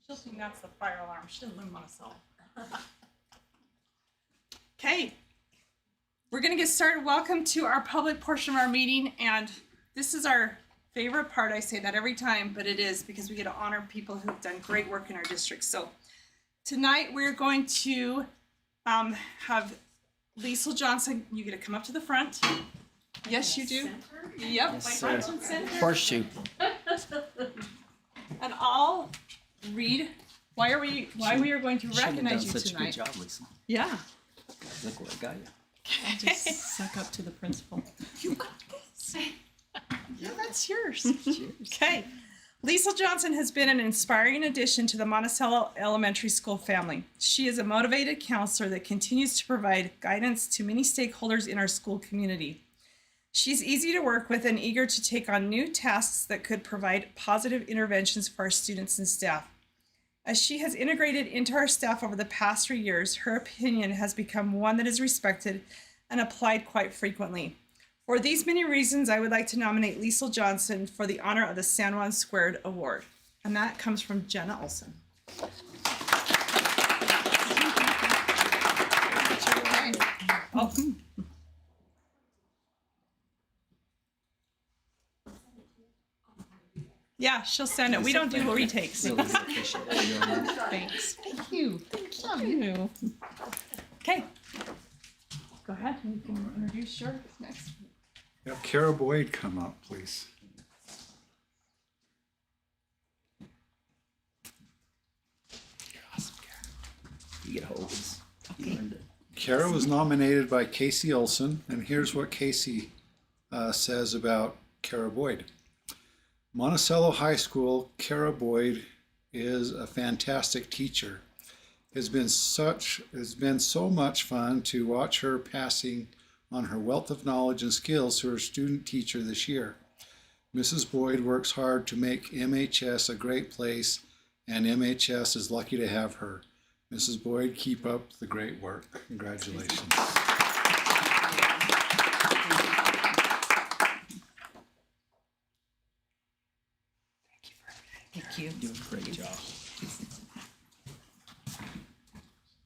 She'll think that's the fire alarm. She didn't live on a cell. Okay, we're gonna get started. Welcome to our public portion of our meeting, and this is our favorite part. I say that every time, but it is because we get to honor people who have done great work in our district. So tonight we're going to have Liesl Johnson. You get to come up to the front. Yes, you do. Yep, Yes, front and center. Horseshoe. And I'll read why we are going to recognize you such tonight. a good job, Lisa. Yeah. Look what I got you. I'll just suck up to the principal. You got this. Yeah, that's yours. Okay. Liesl Johnson has been an inspiring addition to the Monticello Elementary School family. She is a motivated counselor that continues to provide guidance to many stakeholders in our school community. She's easy to work with and eager to take on new tasks that could provide positive interventions for our students and staff. As she has integrated into our staff over the past 3 years, her opinion has become one that is respected and applied quite frequently. For these many reasons, I would like to nominate Liesl Johnson for the honor of the San Juan Squared Award. And that comes from Jenna Olson. Oh. Yeah, she'll send it. We don't do retakes. Really appreciate it. Thanks. Thank you. Thank you. Okay. Go ahead. You can introduce yours next. Have Kara Boyd come up, please. Awesome, Kara. You get a hold of this. You learned it. Kara was nominated by Casey Olson, and here's what Casey says about Kara Boyd. Monticello High School, Kara Boyd is a fantastic teacher. It's been so much fun to watch her passing on her wealth of knowledge and skills to her student teacher this year. Mrs. Boyd works hard to make MHS a great place, and MHS is lucky to have her. Mrs. Boyd, keep up the great work. Congratulations. Thank you. You're doing a great job.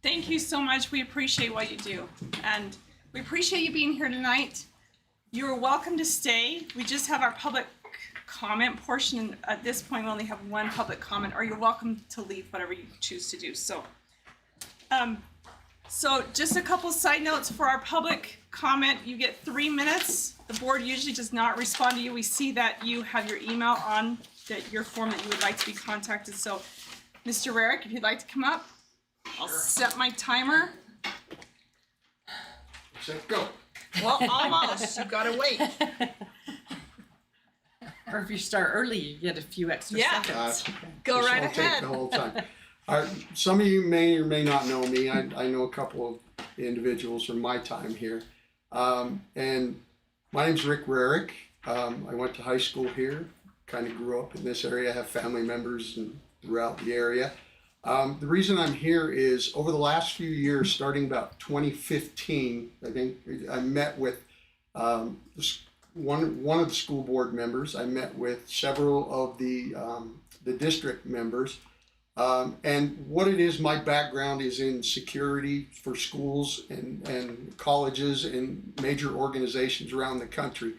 Thank you so much. We appreciate what you do. And we appreciate you being here tonight. You are welcome to stay. We just have our public comment portion. At this point, we only have one public comment, or you're welcome to leave, whatever you choose to do. So just a couple side notes for our public comment. You get 3 minutes. The board usually does not respond to you. We see that you have your email on your form that you would like to be contacted. So, Mr. Rarick, if you'd like to come up, I'll set my timer. Set, go. Well, almost. You gotta wait. Or if you start early, you get a few extra seconds. Go This right won't ahead. Take the whole time. Some of you may or may not know me. I know a couple of individuals from my time here. And my name's Rick Rarick. I went to high school here, kind of grew up in this area, I have family members throughout the area. The reason I'm here is over the last few years, starting about 2015, I think I met with one of the school board members. I met with several of the district members. And what it is, my background is in security for schools and colleges and major organizations around the country.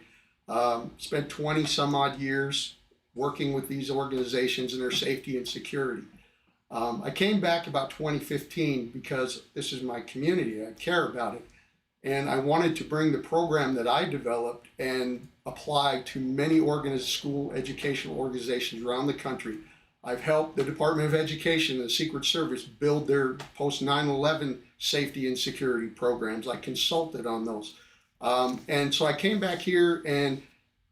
Spent 20 some odd years working with these organizations and their safety and security. I came back about 2015 because this is my community, I care about it. And I wanted to bring the program that I developed and apply to many school educational organizations around the country. I've helped the Department of Education and the Secret Service build their post 9/11 safety and security programs. I consulted on those. And so I came back here and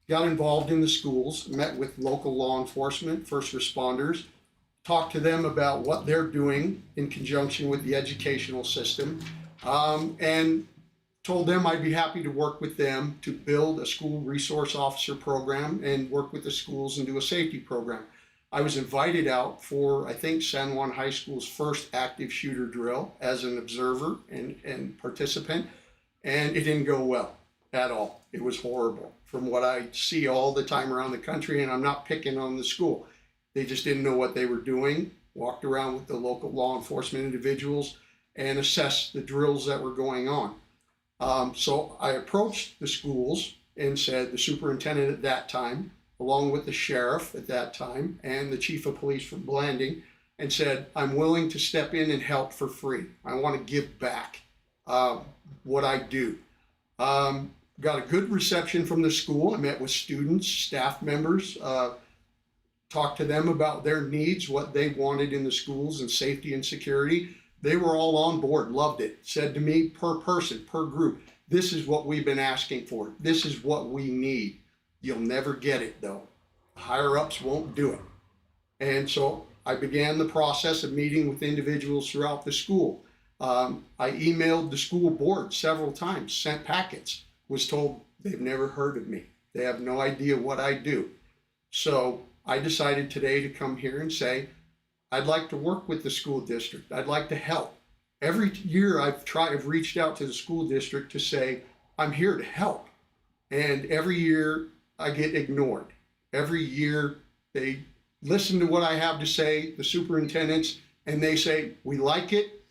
got involved in the schools, met with local law enforcement, first responders, talked to them about what they're doing in conjunction with the educational system, and told them I'd be happy to work with them to build a school resource officer program and work with the schools and do a safety program. I was invited out for, I think, San Juan High School's first active shooter drill as an observer and participant, and it didn't go well. at all. It was horrible from what I see all the time around the country, and I'm not picking on the school. They just didn't know what they were doing, walked around with the local law enforcement individuals and assessed the drills that were going on. So I approached the schools and said, the superintendent at that time, along with the sheriff at that time and the chief of police from Blanding, and said, I'm willing to step in and help for free. I want to give back what I do. Got a good reception from the school. I met with students, staff members, talked to them about their needs, what they wanted in the schools and safety and security. They were all on board, loved it. Said to me, per person, per group, this is what we've been asking for. This is what we need. You'll never get it though. Higher ups won't do it. And so I began the process of meeting with individuals throughout the school. I emailed the school board several times, sent packets, was told they've never heard of me. They have no idea what I do. So I decided today to come here and say, I'd like to work with the school district. I'd like to help. Every year I've reached out to the school district to say, I'm here to help. And every year I get ignored. Every year they listen to what I have to say, the superintendents, and they say, we like it,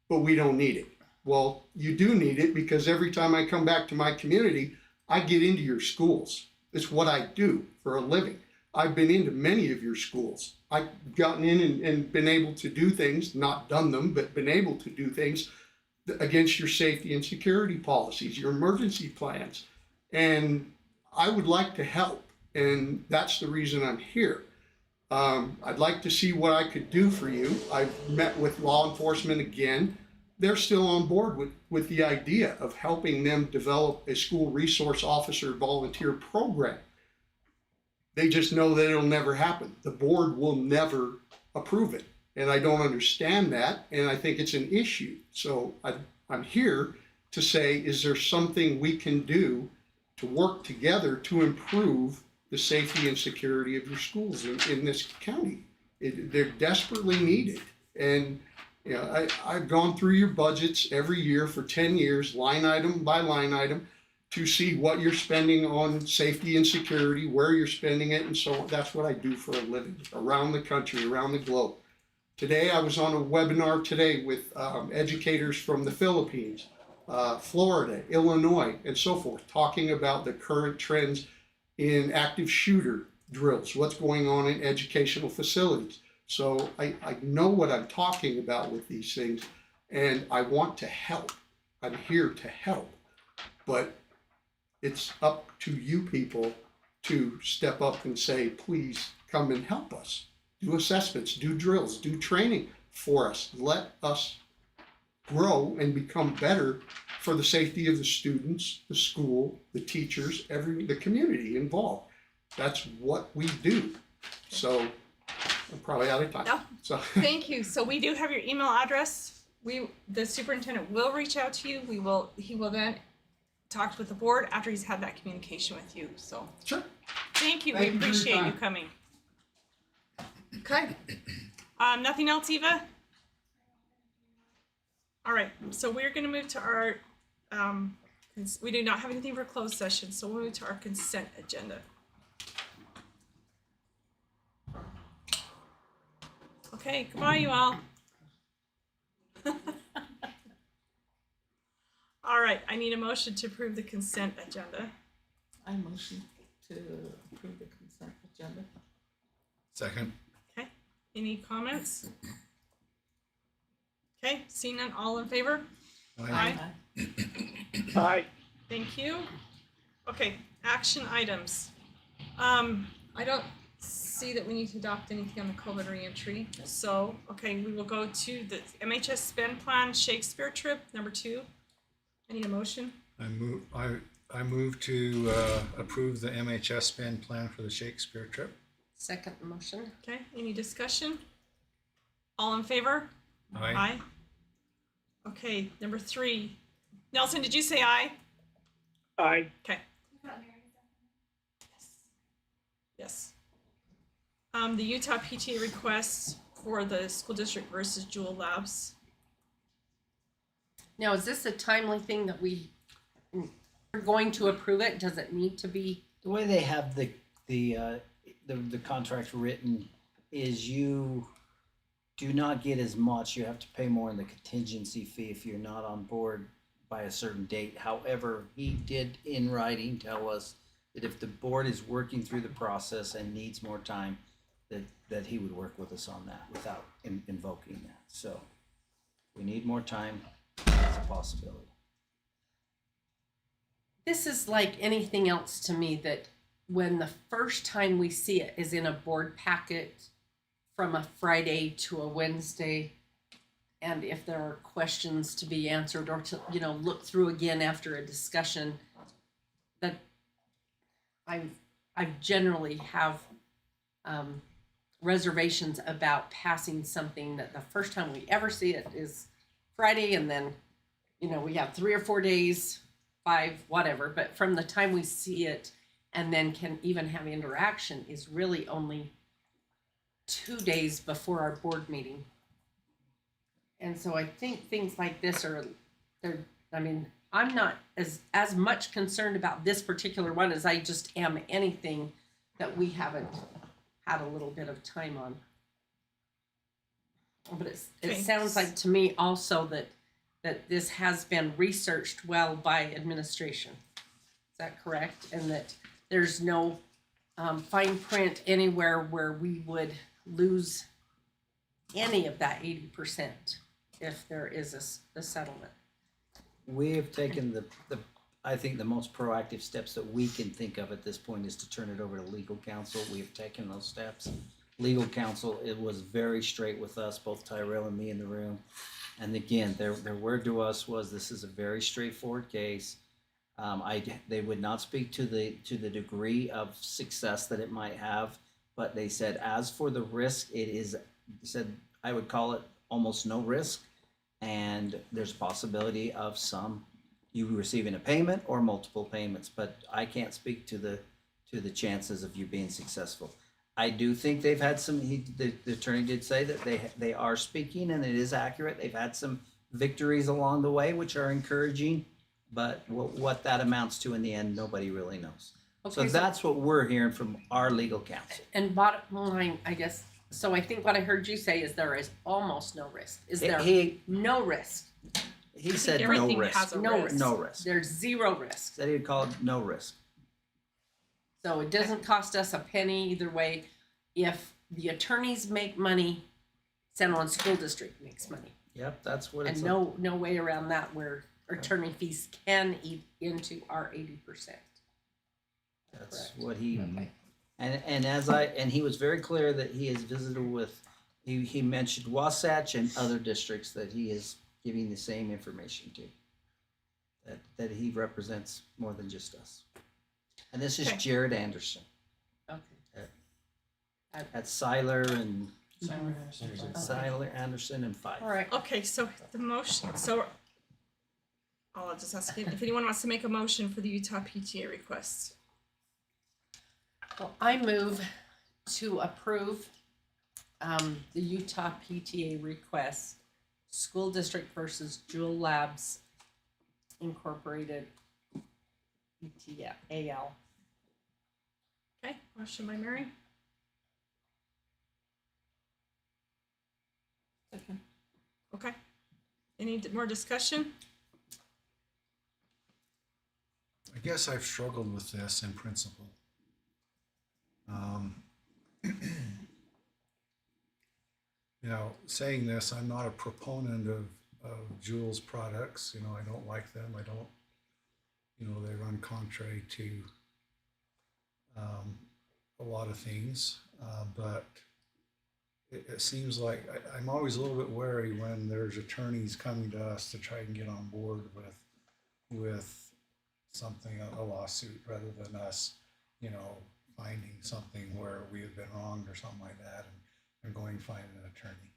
but we don't need it. Well, you do need it because every time I come back to my community, I get into your schools. It's what I do for a living. I've been into many of your schools. I've gotten in and been able to do things, not done them, but been able to do things against your safety and security policies, your emergency plans. And I would like to help. And that's the reason I'm here. I'd like to see what I could do for you. I've met with law enforcement again. They're still on board with the idea of helping them develop a school resource officer volunteer program. They just know that it'll never happen. The board will never approve it. And I don't understand that. And I think it's an issue. So I'm here to say, is there something we can do to work together to improve the safety and security of your schools in this county? They're desperately needed. And you know, I've gone through your budgets every year for 10 years, line item by line item, to see what you're spending on safety and security, where you're spending it, and so on. That's what I do for a living, around the country, around the globe. Today, I was on a webinar today with educators from the Philippines, Florida, Illinois, and so forth, talking about the current trends in active shooter drills, what's going on in educational facilities. So I know what I'm talking about with these things, and I want to help. I'm here to help. But it's up to you people to step up and say, please come and help us. Do assessments, do drills, do training for us. Let us grow and become better for the safety of the students, the school, the teachers, the community involved. That's what we do. So I'm probably out of time. No. So Thank you. So we do have your email address. The superintendent will reach out to you. He will then talk with the board after he's had that communication with you. So sure. thank you. Thank We you for your appreciate you time. coming. Okay. Nothing else, Eva? All right. So we're going to move to our. We do not have anything for closed session, so we'll move to our consent agenda. Okay, goodbye, you all. All right, I need a motion to approve the consent agenda. I motion to approve the consent agenda. Second. Okay, any comments? Okay, seeing none, all in favor? Aye. Aye. Thank you. Okay, action items. I don't see that we need to adopt anything on the COVID reentry. So, okay, we will go to the MHS spend plan Shakespeare trip, number 2. I need a motion. I move to approve the MHS spend plan for the Shakespeare trip. Second motion. Okay, any discussion? All in favor? Aye. Okay, number 3. Nelson, did you say aye? Aye. Okay. Yes. The Utah PTA request for the school district versus Jewel Labs. Now, is this a timely thing that we we're going to approve it, does it need to be? The way they have the contract written is you do not get as much. You have to pay more in the contingency fee if you're not on board by a certain date. However, he did in writing tell us that if the board is working through the process and needs more time, that he would work with us on that without invoking that. So we need more time. That's a possibility. This is like anything else to me, that when the first time we see it is in a board packet from a Friday to a Wednesday, and if there are questions to be answered or to, look through again after a discussion, that I generally have reservations about passing something that the first time we ever see it is Friday, and then we have 3 or 4 days, 5, whatever, but from the time we see it and then can even have interaction is really only 2 days before our board meeting. And so I think things like this I'm not as much concerned about this particular one as I just am anything that we haven't had a little bit of time on. But it sounds like to me also that this has been researched well by administration. Is that correct? And that there's no fine print anywhere where we would lose any of that 80% if there is a settlement. We have taken I think the most proactive steps that we can think of at this point is to turn it over to legal counsel. We have taken those steps. Legal counsel, it was very straight with us, both Tyrell and me in the room. And again, their word to us was, this is a very straightforward case. They would not speak to the degree of success that it might have, but they said, as for the risk, I would call it almost no risk. And there's a possibility of you receiving a payment or multiple payments, but I can't speak to the chances of you being successful. I do think they've had the attorney did say that they are speaking, and it is accurate. They've had some victories along the way, which are encouraging, but what that amounts to in the end, nobody really knows. Okay, so that's what we're hearing from our legal counsel. And bottom line, I guess, so I think what I heard you say is there is almost no risk. Is there no risk? He said no everything risk. has a No risk. No risk. There's zero risk. Said he'd call it no risk. So it doesn't cost us a penny either way. If the attorneys make money, San Juan School District makes money. Yep, that's what it's And no way around that where attorney fees can eat into our 80%. That's correct. what he and he was very clear that he has visited with he mentioned Wasatch and other districts that he is giving the same information to. That he represents more than just us. And this is Okay. Jared Anderson Okay. at Seiler and Okay. Seiler, Anderson and Fife. All right. Okay, so the motion, so I'll just ask if anyone wants to make a motion for the Utah PTA request. Well, I move to approve the Utah PTA request, School District versus Jewel Labs Incorporated ETAL. Okay, motion by Mary. Second. Okay. Any more discussion? I guess I've struggled with this in principle. Saying this, I'm not a proponent of Juul's products. I don't like them. I don't, they run contrary to a lot of things. But it seems like I'm always a little bit wary when there's attorneys coming to us to try and get on board with something, a lawsuit, rather than us, finding something where we have been wronged or something like that and going find an attorney.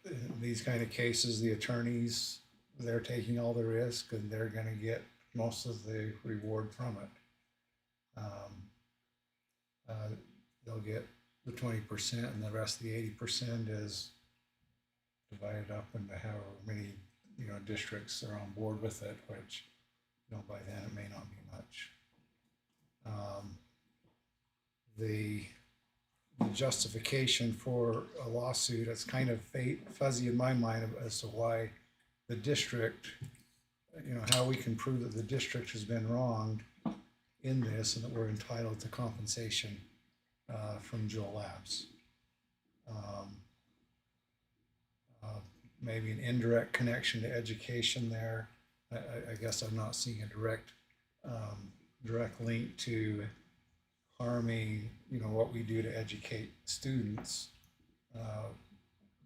In these kind of cases, the attorneys, they're taking all the risk and they're going to get most of the reward from it. They'll get the 20% and the rest of the 80% is divided up into however many districts are on board with it, which, by then it may not be much. The justification for a lawsuit, it's kind of fuzzy in my mind as to why the district, how we can prove that the district has been wronged in this and that we're entitled to compensation from Joel Labs. Maybe an indirect connection to education there. I guess I'm not seeing a direct link to harming, what we do to educate students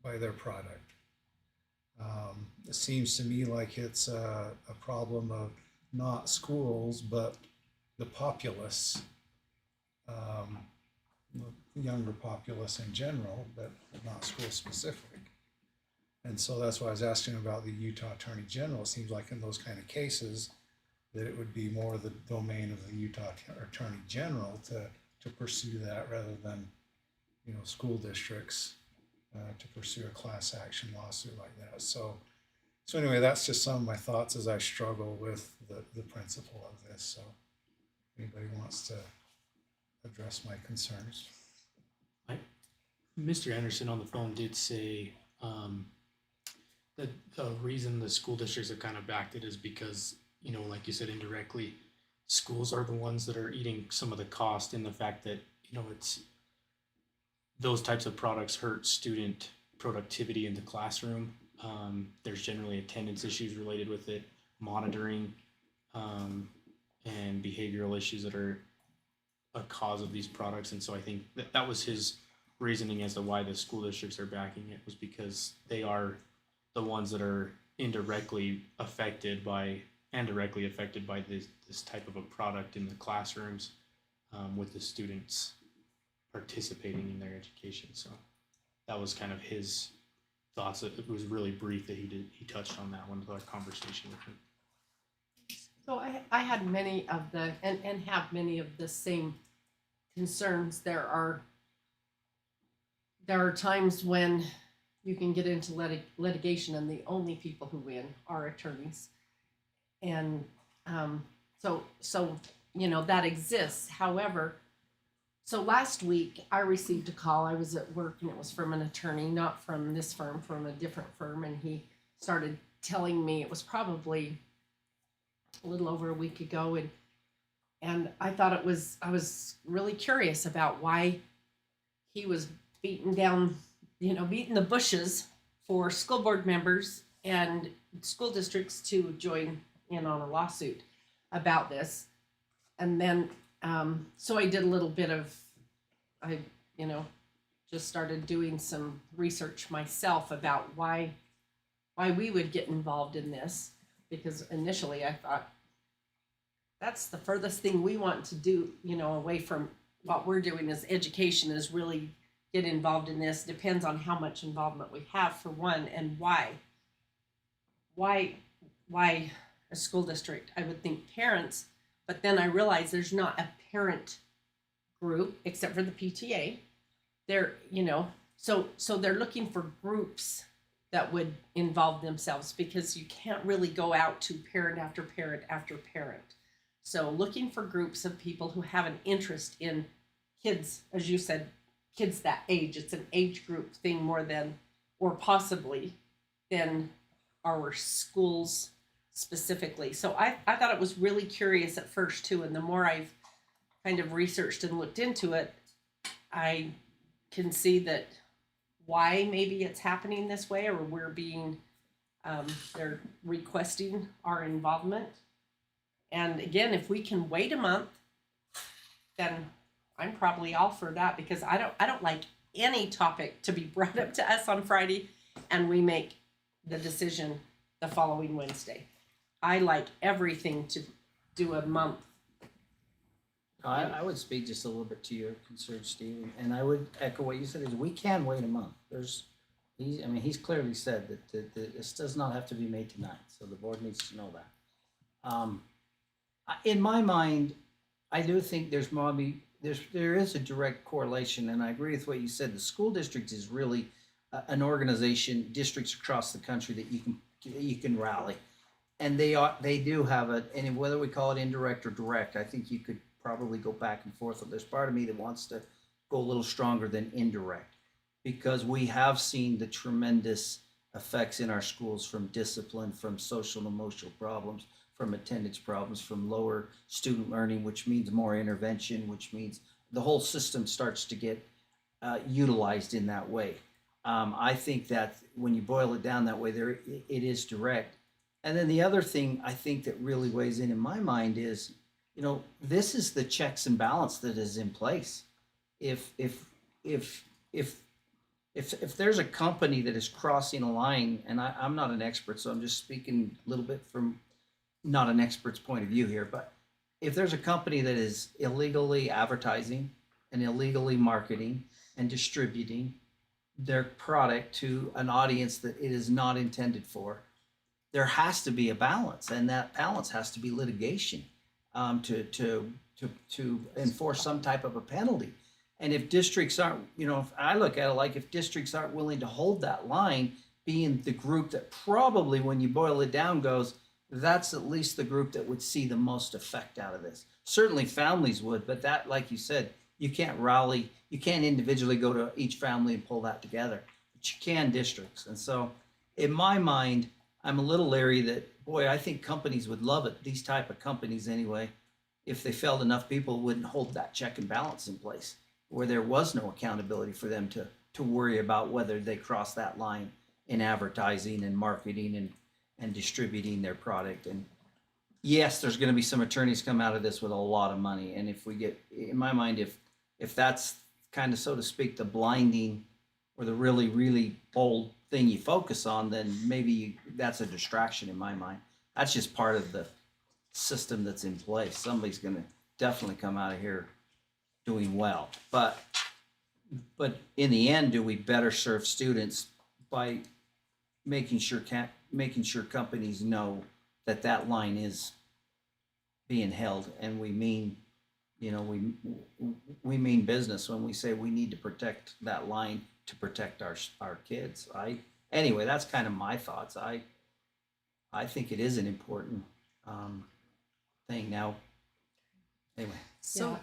by their product. It seems to me like it's a problem of not schools, but the populace, the younger populace in general, but not school specific. And so that's why I was asking about the Utah Attorney General. It seems like in those kind of cases that it would be more the domain of the Utah Attorney General to pursue that rather than, school districts to pursue a class action lawsuit like that. So anyway, that's just some of my thoughts as I struggle with the principle of this. So if anybody wants to address my concerns. Mr. Anderson on the phone did say that the reason the school districts have kind of backed it is because, like you said, indirectly, schools are the ones that are eating some of the cost in the fact that, it's those types of products hurt student productivity in the classroom. There's generally attendance issues related with it, monitoring, and behavioral issues that are a cause of these products. And so I think that was his reasoning as to why the school districts are backing it, was because they are the ones that are indirectly affected by and directly affected by this type of a product in the classrooms, with the students participating in their education. So that was kind of his thoughts. It was really brief that he touched on that one with our conversation with him. So I had many of and have many of the same concerns. There are times when you can get into litigation and the only people who win are attorneys. And so that exists. However, so last week I received a call. I was at work and it was from an attorney, not from this firm, from a different firm. And he started telling me, it was probably a little over a week ago. And I thought I was really curious about why he was beating the bushes for school board members and school districts to join in on a lawsuit about this. And then, so I did a little bit of, just started doing some research myself about why we would get involved in this. Because initially I thought, that's the furthest thing we want to do, away from what we're doing as education, is really get involved in this. Depends on how much involvement we have, for one, and why a school district. I would think parents, but then I realized there's not a parent group except for the PTA. They're, so they're looking for groups that would involve themselves, because you can't really go out to parent after parent after parent. So looking for groups of people who have an interest in kids, as you said, kids that age. It's an age group thing more than, or possibly, than our schools specifically. So I thought it was really curious at first too. And the more I've kind of researched and looked into it, I can see that why maybe it's happening this way, or we're being, they're requesting our involvement. And again, if we can wait a month, then I'm probably all for that, because I don't like any topic to be brought up to us on Friday and we make the decision the following Wednesday. I like everything to do a month. I would speak just a little bit to your concern, Steve, and I would echo what you said, is we can wait a month. He's clearly said that this does not have to be made tonight, so the board needs to know that. In my mind, I do think there is a direct correlation, and I agree with what you said. The school district is really an organization, districts across the country, that you can you can rally. And they do have and whether we call it indirect or direct, I think you could probably go back and forth. There's part of me that wants to go a little stronger than indirect, because we have seen the tremendous effects in our schools from discipline, from social and emotional problems, from attendance problems, from lower student learning, which means more intervention, which means the whole system starts to get utilized in that way. I think that when you boil it down that way, it is direct. And then the other thing I think that really weighs in my mind is, this is the checks and balance that is in place. If there's a company that is crossing a line, and I'm not an expert, so I'm just speaking a little bit from not an expert's point of view here, but if there's a company that is illegally advertising and illegally marketing and distributing their product to an audience that it is not intended for, there has to be a balance, and that balance has to be litigation to enforce some type of a penalty. And if districts aren't, if I look at it like if districts aren't willing to hold that line, being the group that probably, when you boil it down, goes, that's at least the group that would see the most effect out of this. Certainly families would, but that, like you said, you can't rally, you can't individually go to each family and pull that together, but you can districts. And so in my mind, I'm a little leery that, boy, I think companies would love it, these type of companies anyway, if they felt enough people wouldn't hold that check and balance in place, where there was no accountability for them to worry about whether they cross that line in advertising and marketing and distributing their product. And yes, there's going to be some attorneys come out of this with a lot of money. And if we get, in my mind, if that's kind of, so to speak, the blinding or the really, really bold thing you focus on, then maybe that's a distraction in my mind. That's just part of the system that's in place. Somebody's going to definitely come out of here doing well. But in the end, do we better serve students by making sure companies know that that line is being held, and we mean, we mean business when we say we need to protect that line to protect our kids. Anyway, that's kind of my thoughts. I think it is an important thing now. Anyway. So, Yeah.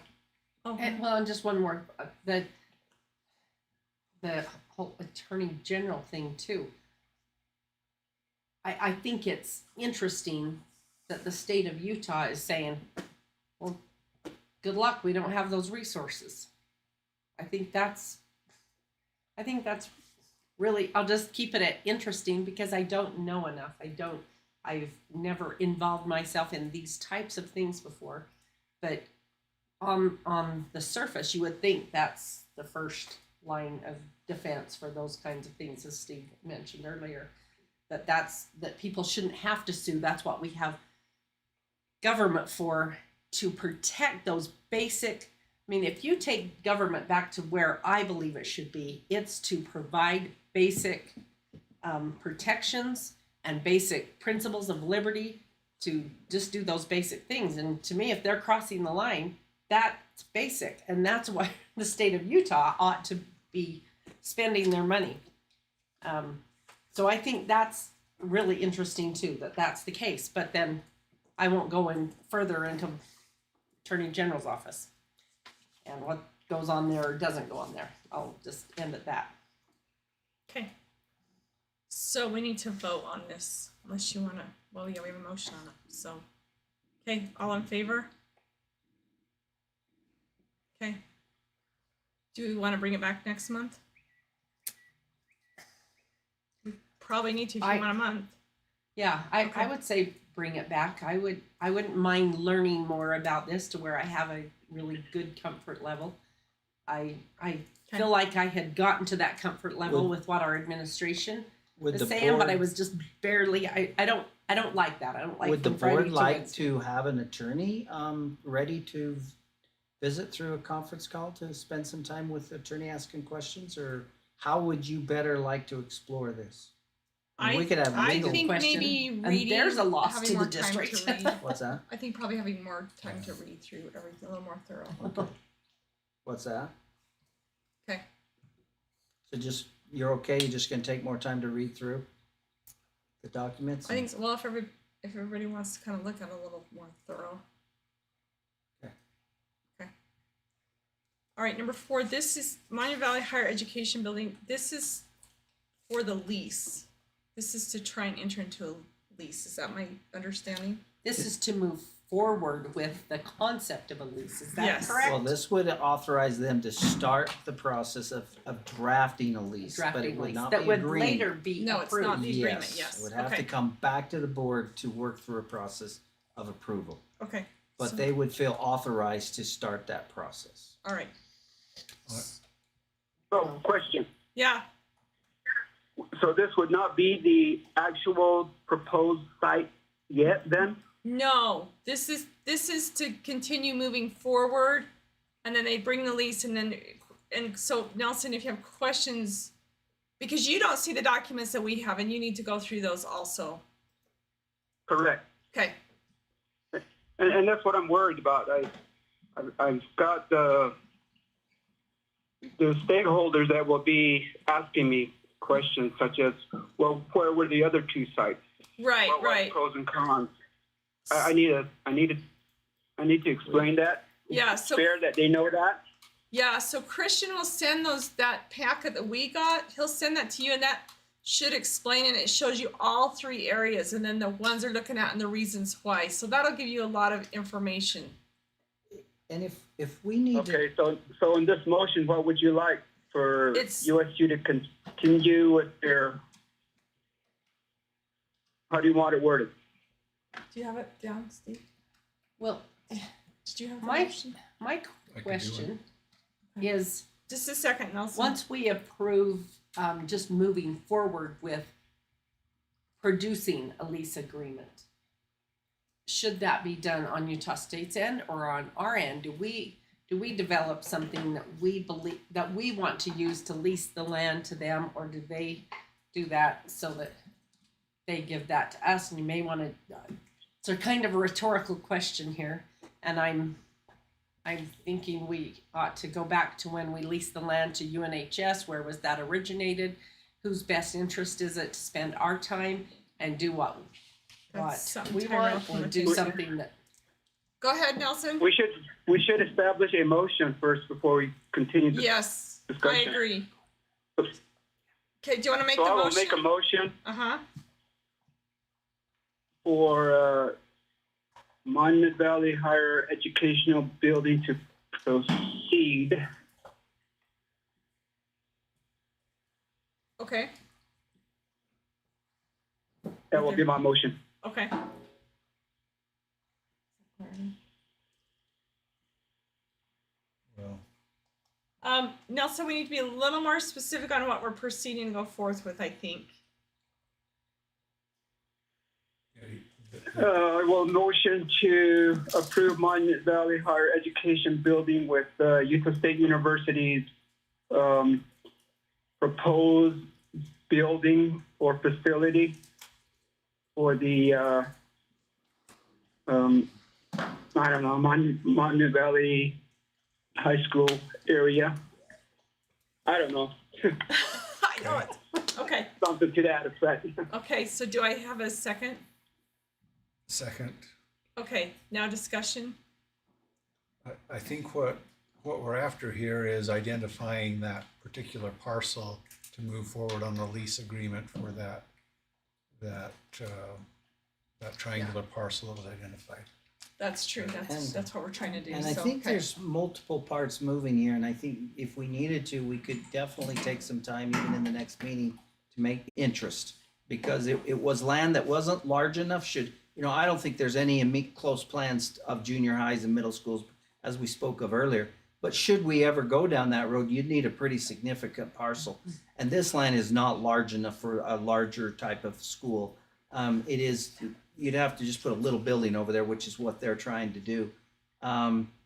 oh, And just one more, the whole attorney general thing too. I think it's interesting that the state of Utah is saying, well, good luck, we don't have those resources. I think that's really, I'll just keep it at interesting, because I don't know enough. I've never involved myself in these types of things before, but on the surface, you would think that's the first line of defense for those kinds of things, as Steve mentioned earlier, that people shouldn't have to sue. That's what we have government for, to protect those basic. I mean, if you take government back to where I believe it should be, it's to provide basic protections and basic principles of liberty, to just do those basic things. And to me, if they're crossing the line, that's basic. And that's why the state of Utah ought to be spending their money. So I think that's really interesting too, that that's the case. But then I won't go in further into Attorney General's office and what goes on there or doesn't go on there. I'll just end at that. okay. So we need to vote on this, unless you want to. Well, yeah, we have a motion on it. So, okay, all in favor? Okay. Do we want to bring it back next month? We probably need to if you want a month. Yeah, Okay. I would say bring it back. I wouldn't mind learning more about this to where I have a really good comfort level. I feel like I had gotten to that comfort level with what our administration was saying, but I was just barely. I don't like that. I don't like. Would the from Friday board to like Wednesday. to have an attorney ready to visit through a conference call to spend some time with the attorney asking questions, or how would you better like to explore this? We could have I legal. think question. maybe And reading. there's a loss having to the more time district. to read. What's that? I think probably having more time to read through everything, a little more thorough. Okay. What's that? Okay. So you're okay? You're just gonna take more time to read through the documents? I think, so. Well, if everybody wants to kind of look at it a little more thorough. Okay. Okay. All right, number 4, this is Monument Valley Higher Education Building. This is for the lease. This is to try and enter into a lease. Is that my understanding? This is to move forward with the concept of a lease. Is that Yes. correct? Well, this would authorize them to start the process of drafting a lease, but it Drafting would lease not that be would agreeing. later be No, it's approved. not the agreement, yes. It would have Okay. to come back to the board to work through a process of approval. Okay. But so- they would feel authorized to start that process. All right. So, question. Yeah. So this would not be the actual proposed site yet then? No, this is to continue moving forward, and then they bring the lease, and so Nelson, if you have questions, because you don't see the documents that we have, and you need to go through those also. Correct. Okay. And that's what I'm worried about. I've got the stakeholders that will be asking me questions such as, well, where were the other 2 sites? Right. What were the Right. pros and cons? I need to explain that. Yeah. So Fair that they know that. yeah. So Christian will send that packet that we got. He'll send that to you, and that should explain, and it shows you all 3 areas, and then the ones they're looking at and the reasons why. So that'll give you a lot of information. And if we need to, Okay, so in this motion, what would you like for It's- USU to continue with their? How do you want it worded? Do you have it down, Steve? Well, Did you have the my motion? my do question is, Just a second, Nelson. once we approve just moving forward with producing a lease agreement, should that be done on Utah State's end or on our end? Do we develop something that we believe that we want to use to lease the land to them, or do they do that so that they give that to us? And you may want to. It's a kind of a rhetorical question here, and I'm thinking we ought to go back to when we leased the land to UNHS. Where was that originated? Whose best interest is it to spend our time and do what That's something we Tyrell want, can or look do into. something that? Go ahead, Nelson. We should establish a motion first before we continue the Yes, I discussion. agree. Okay, do you want to make So the I will motion? make a motion Uh-huh. for Monument Valley Higher Educational Building to proceed. Okay. That will be my motion. Okay. Well, Nelson, we need to be a little more specific on what we're proceeding to go forth with, I think. I will motion to approve Monument Valley Higher Education Building with Utah State University's proposed building or facility for the I don't know, Monument Valley High School area. I don't know, I know it. Okay. something to that effect. Okay, so do I have a second? second, Okay, now discussion. I think what we're after here is identifying that particular parcel to move forward on the lease agreement for that triangular parcel that was identified. That's true. That's what we're trying to do. and I so, think okay. there's multiple parts moving here, and I think if we needed to, we could definitely take some time, even in the next meeting, to make interest, because it was land that wasn't large enough. I don't think there's any close plans of junior highs and middle schools, as we spoke of earlier. But should we ever go down that road, you'd need a pretty significant parcel. And this land is not large enough for a larger type of school. You'd have to just put a little building over there, which is what they're trying to do.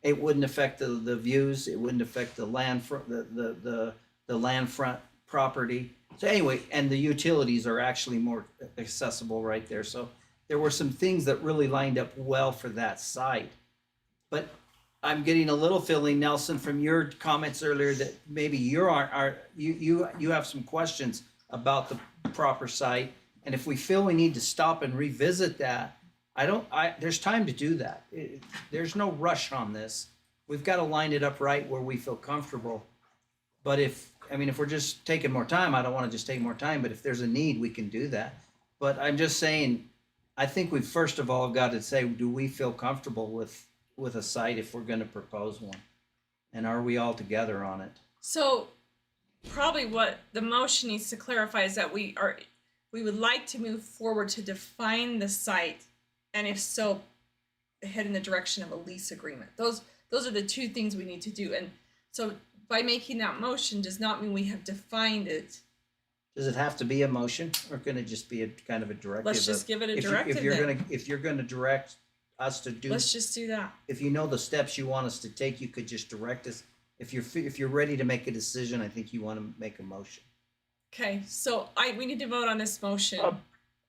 It wouldn't affect the views. It wouldn't affect the land the land front property. So anyway, and the utilities are actually more accessible right there. So there were some things that really lined up well for that site. But I'm getting a little feeling, Nelson, from your comments earlier, that maybe you have some questions about the proper site, And if we feel we need to stop and revisit that, there's time to do that. There's no rush on this. We've got to line it up right where we feel comfortable. But if we're just taking more time, I don't want to just take more time, but if there's a need, we can do that. But I'm just saying, I think we first of all got to say, do we feel comfortable with a site if we're going to propose one? And are we all together on it? So probably what the motion needs to clarify is that we would like to move forward to define the site, and if so, head in the direction of a lease agreement. Those are the two things we need to do. And so by making that motion does not mean we have defined it. Does it have to be a motion, or can it just be a kind of a directive? Let's just give it a directive If you're gonna direct us to do. Let's just do that. If you know the steps you want us to take, you could just direct us. If you're ready to make a decision, I think you want to make a motion. Okay, so we need to vote on this motion.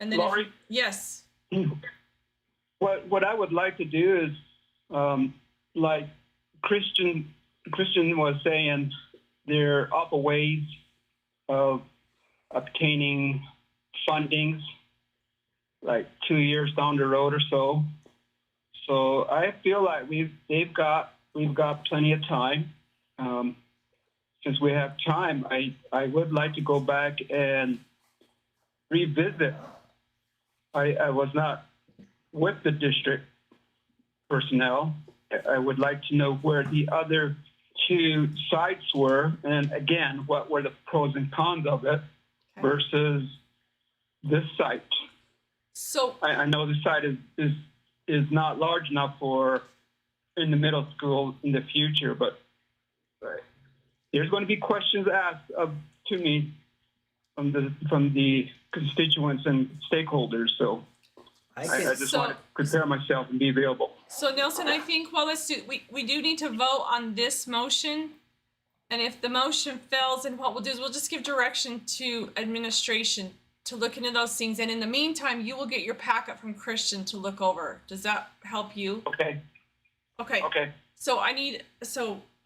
And then Laurie? yes. What I would like to do is, like Christian was saying, there are other ways of obtaining fundings, like 2 years down the road or so. So I feel like we've got plenty of time. Since we have time, I would like to go back and revisit. I was not with the district personnel. I would like to know where the other two sites were, and again, what were the pros and cons of it versus this site. So I know the site is not large enough for in the middle school in the future, but there's going to be questions asked to me from the constituents and stakeholders. So I just want to prepare myself and be available. So Nelson, I think we do need to vote on this motion. And if the motion fails, then what we'll do is we'll just give direction to administration to look into those things. And in the meantime, you will get your packet from Christian to look over. Does that help you? Okay. Okay. So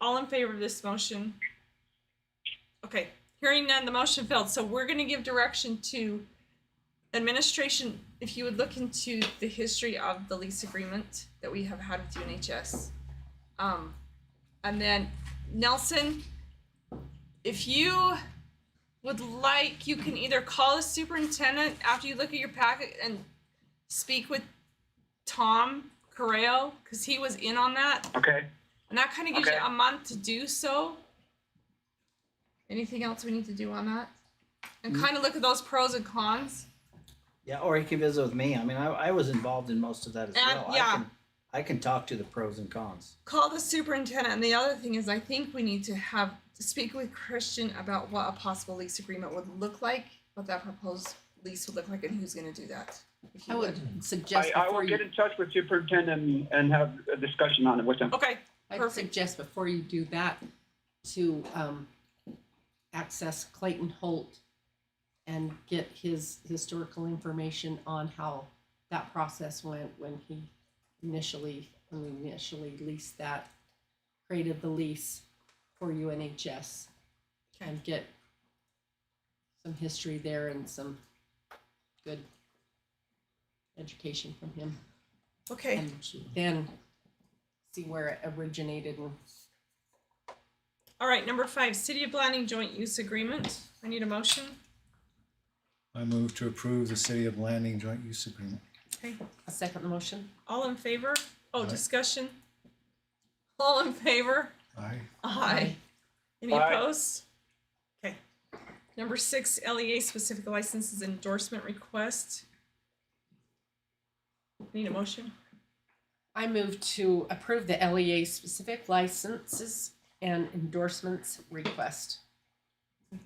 all in favor of this motion? Okay. Hearing none, the motion failed. So we're going to give direction to administration. If you would look into the history of the lease agreement that we have had with UNHS. And then Nelson, if you would like, you can either call the superintendent after you look at your packet and speak with Tom Correo, because he was in on that. Okay. And that kind of gives you a month to do so. Anything else we need to do on that? And kind of look at those pros and cons. Yeah, or he can visit with me. I mean, I was involved in most of that as well. Yeah. I can talk to the pros and cons. Call the superintendent. And the other thing is, I think we need to speak with Christian about what a possible lease agreement would look like, what that proposed lease would look like, and who's going to do that. I would suggest I will get in touch with superintendent and have a discussion on it with him. Okay. I'd Perfect. suggest before you do that to access Clayton Holt and get his historical information on how that process went when we initially leased that, created the lease for UNHS, and get some history there and some good education from him. Okay. And then see where it originated. And All right. Number 5, City of Blanding Joint Use Agreement. I need a motion. I move to approve the City of Blanding Joint Use Agreement. Okay. a second motion. All in favor? Oh, Aye. discussion. All in favor? Aye. Aye. Any Aye. opposed? Okay. Number 6, LEA specific licenses endorsement request. Need a motion? I move to approve the LEA specific licenses and endorsements request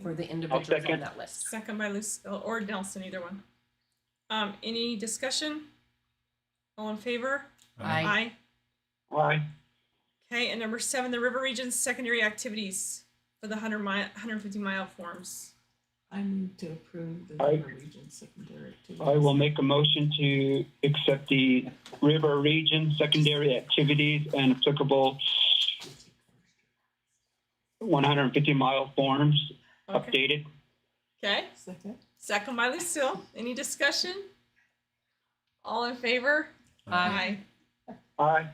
for the individuals on second. that list. Second by Luce or Nelson, either one. Any discussion? All in favor? Aye. Aye. Okay, and number 7, the River Region's secondary activities for the 150-mile forms. I move to approve the Aye. River Region secondary activities. I will make a motion to accept the River Region secondary activities and applicable 150-mile forms Okay. updated. Okay, Second. Second by Lucille. Any discussion? All in favor? Aye. Aye.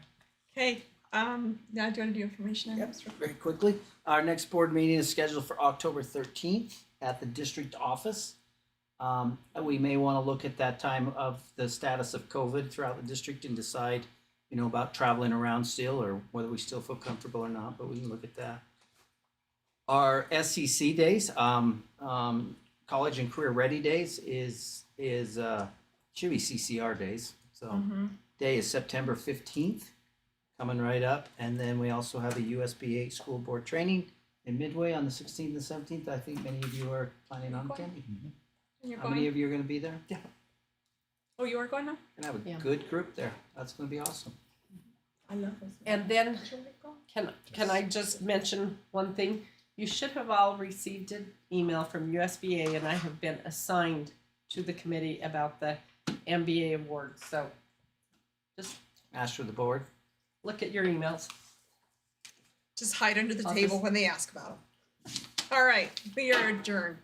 Okay, now do you want to do information items? Very quickly, our next board meeting is scheduled for October 13th at the district office. We may want to look at that time of the status of COVID throughout the district and decide, about traveling around still or whether we still feel comfortable or not, but we can look at that. Our SCC days, college and career ready days should be CCR days. So day is September 15th, coming right up. And then we also have a USB 8 school board training in Midway on the 16th and 17th. I think many of you are planning on attending. And you're How many going? of you are going to be there? Yeah. Oh, you are going now? We're going to have a Yeah. good group there. That's going to be awesome. I love those. And then can I just mention one thing? You should have all received an email from USBA, and I have been assigned to the committee about the MBA Awards. So just Ask for the board. look at your emails. Just hide under the I'll table just- when they ask about them. All right, we are adjourned.